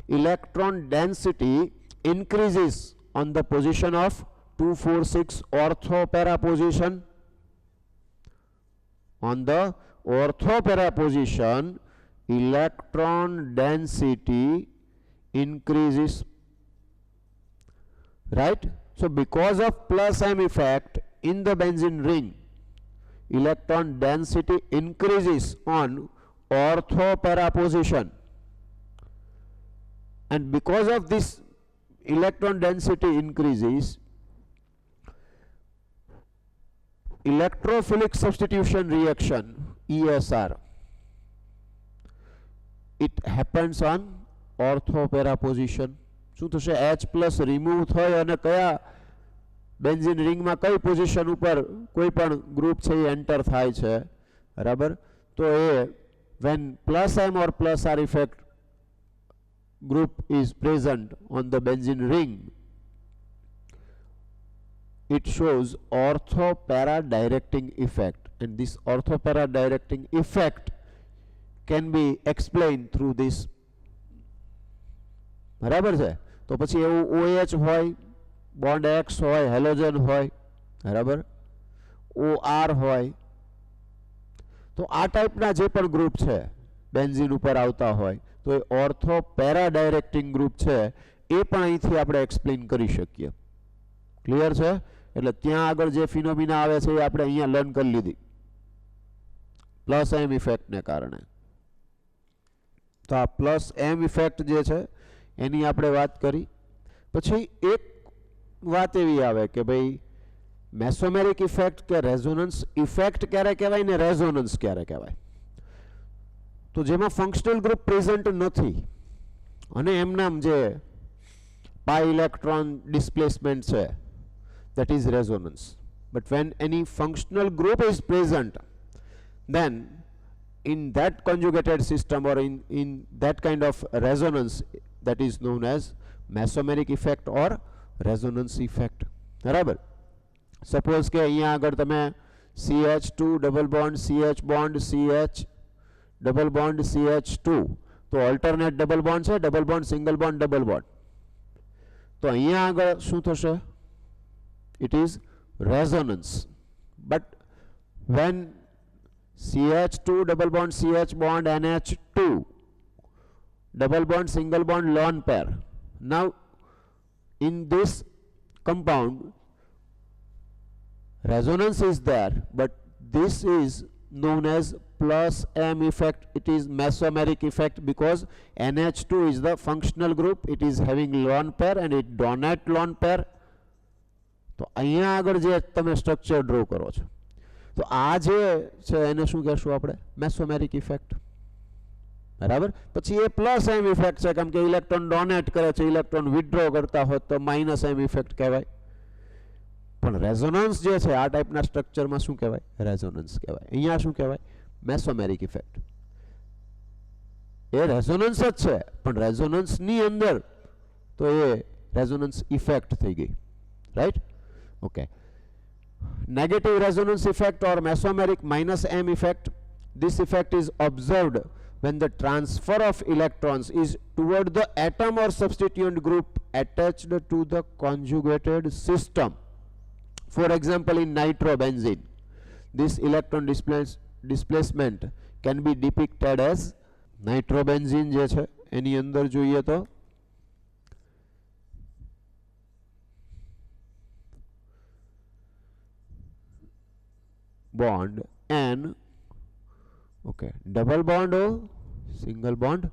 electron density increases on the position of 246 ortho para position. On the ortho para position, electron density increases. Right? So because of plus M effect in the benzene ring, electron density increases on ortho para position. And because of this electron density increases, electrophilic substitution reaction ESR, it happens on ortho para position. શું થશે? H plus remove થાય અને કયા benzene રિંગમાં કઈ position ઉપર કોઈ પણ group છે એ એન્ટર થાય છે. બરાબર. તો એ when plus M or plus R effect group is present on the benzene ring, it shows ortho para directing effect. and this orthopara directing effect can be explained through this. બરાબર છે? તો પછી એવું OH હોય, bond X હોય, halogen હોય, બરાબર, OR હોય, તો આ ટાઈપના જે પણ ગ્રુપ છે બેન્ઝીન ઉપર આવતા હોય તો એ ઓર્થો પેરા ડાયરેક્ટિંગ ગ્રુપ છે એ પણ અહીંથી આપણે એક્સપ્લેન કરી શકીએ. ક્લિયર છે? એટલે ત્યાં આગળ જે ફિનોમિના આવે છે એ આપણે અહીંયા લર્ન કરી લીધી પ્લસ એમ ઇફેક્ટને કારણે. તો આ પ્લસ એમ ઇફેક્ટ જે છે એની આપણે વાત કરી. પછી એક વાત એવી આવે કે ભાઈ મેસોમેરિક ઇફેક્ટ કે રેઝોનન્સ ઇફેક્ટ ક્યારે કહેવાય ને રેઝોનન્સ ક્યારે કહેવાય? તો જેમાં ફંક્શનલ ગ્રુપ પ્રેઝન્ટ નથી અને એમનામ જે પાઈ ઇલેક્ટ્રોન ડિસ્પ્લેસમેન્ટ છે that is resonance. But when any functional group is present, then in that conjugated system or in that kind of resonance, that is known as mesomeric effect or resonance effect. બરાબર? Suppose કે અહીંયા આગળ તમે CH2 double bond CH bond CH double bond CH2 તો alternate double bond છે, double bond single bond double bond. તો અહીંયા આગળ શું થશે? It is resonance. But when CH2 double bond CH bond NH2 double bond single bond lone pair, now in this compound resonance is there, but this is known as plus M effect. It is mesomeric effect because NH2 is the functional group, it is having lone pair and it donate lone pair. તો અહીંયા આગળ જે તમે structure draw કરો છો તો આ જે છે એને શું કહેશું આપણે? મેસોમેરિક ઇફેક્ટ. બરાબર? પછી એ પ્લસ એમ ઇફેક્ટ છે કેમ કે ઇલેક્ટ્રોન ડોનેટ કરે છે, ઇલેક્ટ્રોન વિથડ્રો કરતા હોય તો માઇનસ એમ ઇફેક્ટ કહેવાય. પણ રેઝોનન્સ જે છે આ ટાઈપના સ્ટ્રક્ચરમાં શું કહેવાય? રેઝોનન્સ કહેવાય. અહીંયા શું કહેવાય? મેસોમેરિક ઇફેક્ટ. એ રેઝોનન્સ જ છે પણ રેઝોનન્સની અંદર તો એ રેઝોનન્સ ઇફેક્ટ થઈ ગઈ. Right? Okay. Negative resonance effect or mesomeric minus M effect. This effect is observed when the transfer of electrons is toward the atom or substituent group attached to the conjugated system. For example, in nitrobenzene, this electron displacement can be depicted as nitrobenzene જે છે એની અંદર જોઈએ તો bond N, okay, double bond O, single bond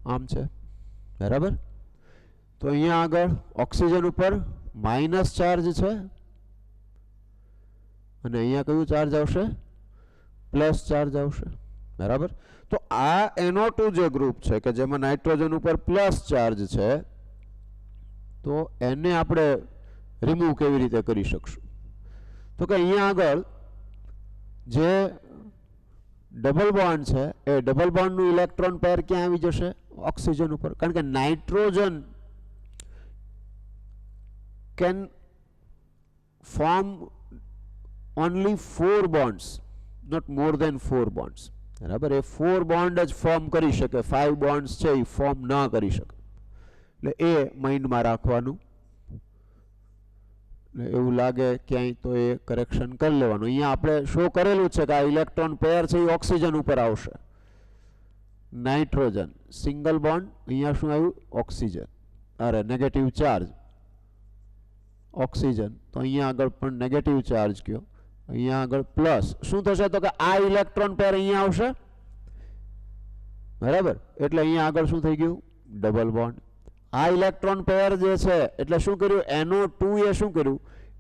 આમ છે. બરાબર? તો અહીંયા આગળ ઓક્સિજન ઉપર માઇનસ ચાર્જ છે અને અહીંયા કયું ચાર્જ આવશે? પ્લસ ચાર્જ આવશે. બરાબર? તો આ NO2 જે ગ્રુપ છે કે જેમાં નાઇટ્રોજન ઉપર પ્લસ ચાર્જ છે તો એને આપણે રિમૂવ કેવી રીતે કરી શકશું? તો કે અહીંયા આગળ જે ડબલ બોન્ડ છે એ ડબલ બોન્ડનું ઇલેક્ટ્રોન પેર ક્યાં આવી જશે? ઓક્સિજન ઉપર. કારણ કે nitrogen can form only 4 bonds, not more than 4 bonds. બરાબર? એ 4 બોન્ડ જ ફોર્મ કરી શકે, 5 બોન્ડ્સ છે એ ફોર્મ ન કરી શકે. એટલે એ માઇન્ડમાં રાખવાનું. એવું લાગે ક્યાંય તો એ કરેક્શન કરી લેવાનું. અહીંયા આપણે શો કરેલું છે કે આ ઇલેક્ટ્રોન પેર છે એ ઓક્સિજન ઉપર આવશે. નાઇટ્રોજન સિંગલ બોન્ડ, અહીંયા શું આવ્યું? ઓક્સિજન, અરે નેગેટિવ ચાર્જ ઓક્સિજન. તો અહીંયા આગળ પણ નેગેટિવ ચાર્જ કયો, અહીંયા આગળ પ્લસ. શું થશે? તો કે આ ઇલેક્ટ્રોન પેર અહીંયા આવશે. બરાબર? એટલે અહીંયા આગળ શું થઈ ગયું? Double bond. આ ઇલેક્ટ્રોન પેર જે છે એટલે શું કર્યું? NO2 એ શું કર્યું?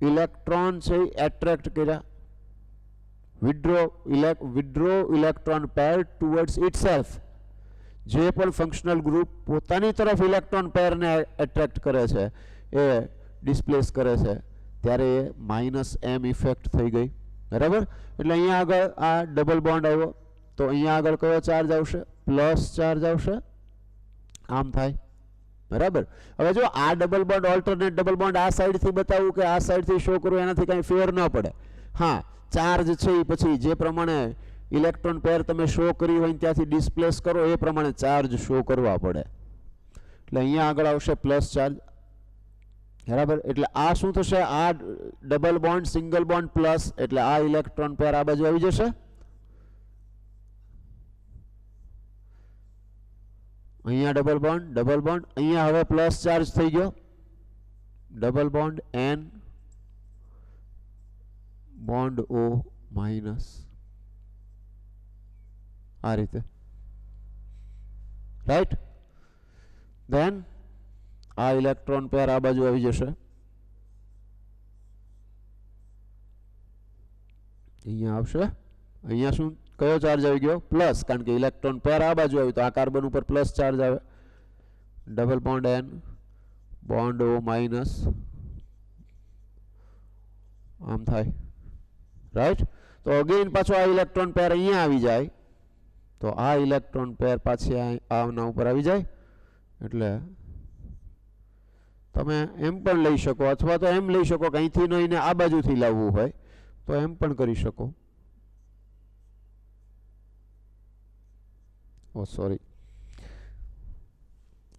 ઇલેક્ટ્રોન છે એટ્રેક્ટ કર્યા, withdraw electron pair towards itself. જે પણ ફંક્શનલ ગ્રુપ પોતાની તરફ ઇલેક્ટ્રોન પેરને એટ્રેક્ટ કરે છે એ ડિસ્પ્લેસ કરે છે ત્યારે એ માઇનસ એમ ઇફેક્ટ થઈ ગઈ. બરાબર? એટલે અહીંયા આગળ આ ડબલ બોન્ડ આવ્યો તો અહીંયા આગળ કયો ચાર્જ આવશે? પ્લસ ચાર્જ આવશે. આમ થાય. બરાબર? હવે જો આ double bond alternate double bond આ સાઈડથી બતાવું કે આ સાઈડથી શો કરું એનાથી કાંઈ ફેર ન પડે. હા, ચાર્જ છે એ પછી જે પ્રમાણે ઇલેક્ટ્રોન પેર તમે શો કરી હોય ત્યાંથી ડિસ્પ્લેસ કરો એ પ્રમાણે ચાર્જ શો કરવા પડે. એટલે અહીંયા આગળ આવશે પ્લસ ચાર્જ, બરાબર. એટલે આ શું થશે, આ double bond single bond plus, એટલે આ ઇલેક્ટ્રોન પેર આ બાજુ આવી જશે. અહીંયા ડબલ બોન્ડ, અહીંયા હવે પ્લસ ચાર્જ થઈ ગયો, double bond N bond O minus, આ રીતે, રાઈટ. ધેન આ ઇલેક્ટ્રોન પેર આ બાજુ આવી જશે, અહીંયા આવશે. અહીંયા શું, કયો ચાર્જ આવી ગયો, પ્લસ, કારણ કે ઇલેક્ટ્રોન પેર આ બાજુ આવ્યું તો આ કાર્બન ઉપર પ્લસ ચાર્જ આવે. Double bond N bond O minus, આમ થાય, રાઈટ. તો અગેન પાછો આ ઇલેક્ટ્રોન પેર અહીંયા આવી જાય તો આ ઇલેક્ટ્રોન પેર પાછી આના ઉપર આવી જાય. એટલે તમે એમ પણ લઈ શકો, અથવા તો એમ લઈ શકો કે અહીંથી નહીં આ બાજુથી લાવવું હોય તો એમ પણ કરી શકો. Oh, sorry.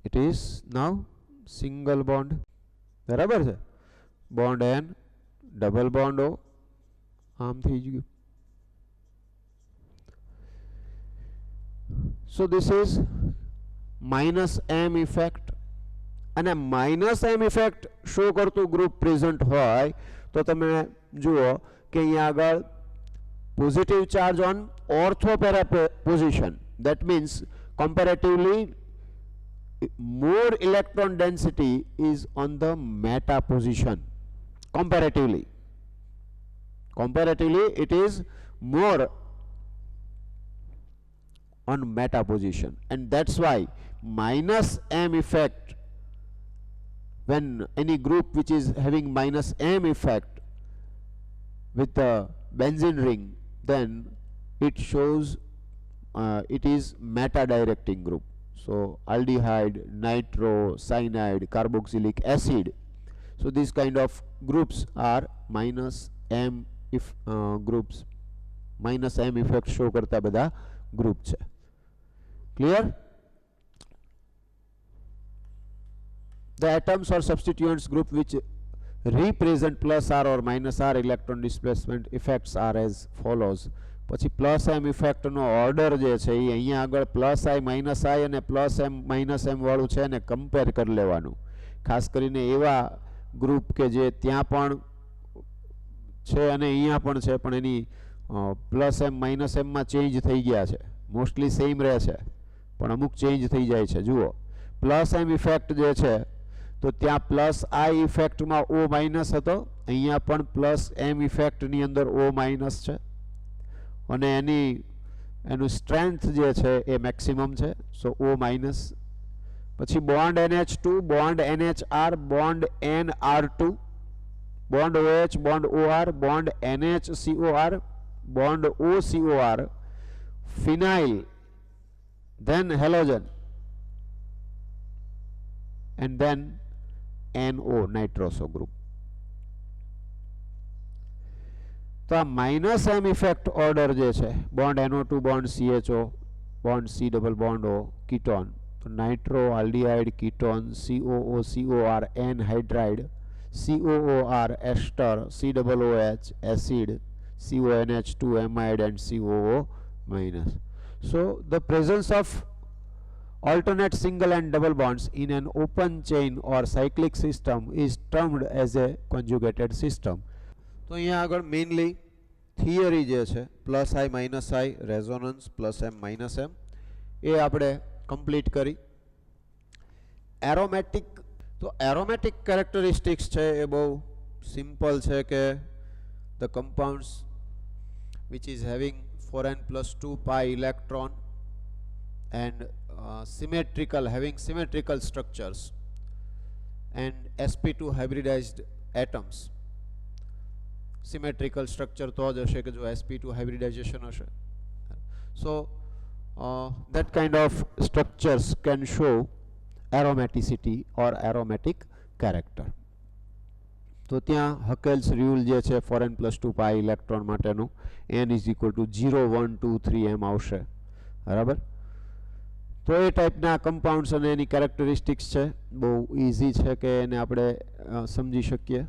It is now single bond. બરાબર છે. Bond N, double bond O, આમ થઈ ગયું. So this is minus M effect. અને માઇનસ એમ ઇફેક્ટ શો કરતું ગ્રુપ પ્રેઝન્ટ હોય તો તમે જુઓ કે અહીંયા આગળ positive charge on ortho para position. That means comparatively more electron density is on the meta position. Comparatively it is more on meta position, and that's why minus M effect, when any group which is having minus M effect with the benzene ring, then it shows it is meta directing group. So aldehyde, nitro, cyanide, carboxylic acid, so these kind of groups are minus M if groups. Minus M effect show करता बधा group છે. Clear? The atoms or substituents group which represent plus R or minus R electron displacement effects are as follows. પછી plus M ઇફેક્ટનો order જે છે એ અહીંયા આગળ plus આઈ minus આઈ અને plus M minus M વાળું છે એને કમ્પેર કરી લેવાનું. ખાસ કરીને એવા ગ્રુપ કે જે ત્યાં પણ છે અને અહીંયા પણ છે પણ એની પ્લસ એમ માઇનસ એમમાં ચેન્જ થઈ ગયા છે. મોસ્ટલી સેમ રહે છે પણ અમુક ચેન્જ થઈ જાય છે. જુઓ પ્લસ એમ ઇફેક્ટ જે છે તો ત્યાં પ્લસ આઈ ઇફેક્ટમાં ઓ માઇનસ હતો, અહીંયા પણ પ્લસ એમ ઇફેક્ટની અંદર ઓ માઇનસ છે અને એનું સ્ટ્રેન્થ જે છે એ મેક્સિમમ છે. સો ઓ માઇનસ. પછી bond NH2, bond NHR, bond NR2, bond OH, bond OR, bond NHCOR, bond OCOR, phenyl, then halogen, and then NO, nitroso group. તો આ માઇનસ એમ ઇફેક્ટ ઓર્ડર જે છે bond NO2, bond CHO, bond C double bond O, ketone, તો nitro, aldehyde, ketone, COO, COR, N hydride, COOR, ester, COOH, acid, CONH2, amide, and COO minus. So the presence of alternate single and double bonds in an open chain or cyclic system is termed as a conjugated system. તો અહીંયા આગળ mainly theory જે છે plus આઈ minus આઈ resonance plus M minus M એ આપણે complete કરી. Aromatic, તો aromatic characteristics છે એ બહુ સિમ્પલ છે કે the compounds which is having 4n+2 pi electron and symmetrical, having symmetrical structures and sp2 hybridized atoms. Symmetrical structure तो ज हशे कि जो sp2 hybridization हशे. So that kind of structures can show aromaticity or aromatic character. તો ત્યાં હકેલ્સ rule જે છે ફોર n પ્લસ 2 પાઈ ઇલેક્ટ્રોન માટેનું n ઇઝ ઇક્વલ ટુ 0 1 2 3 એમ આવશે, બરાબર. તો એ ટાઈપના કમ્પાઉન્ડ્સ અને એની કેરેક્ટરિસ્ટિક્સ છે, બહુ ઇઝી છે કે એને આપણે સમજી શકીએ.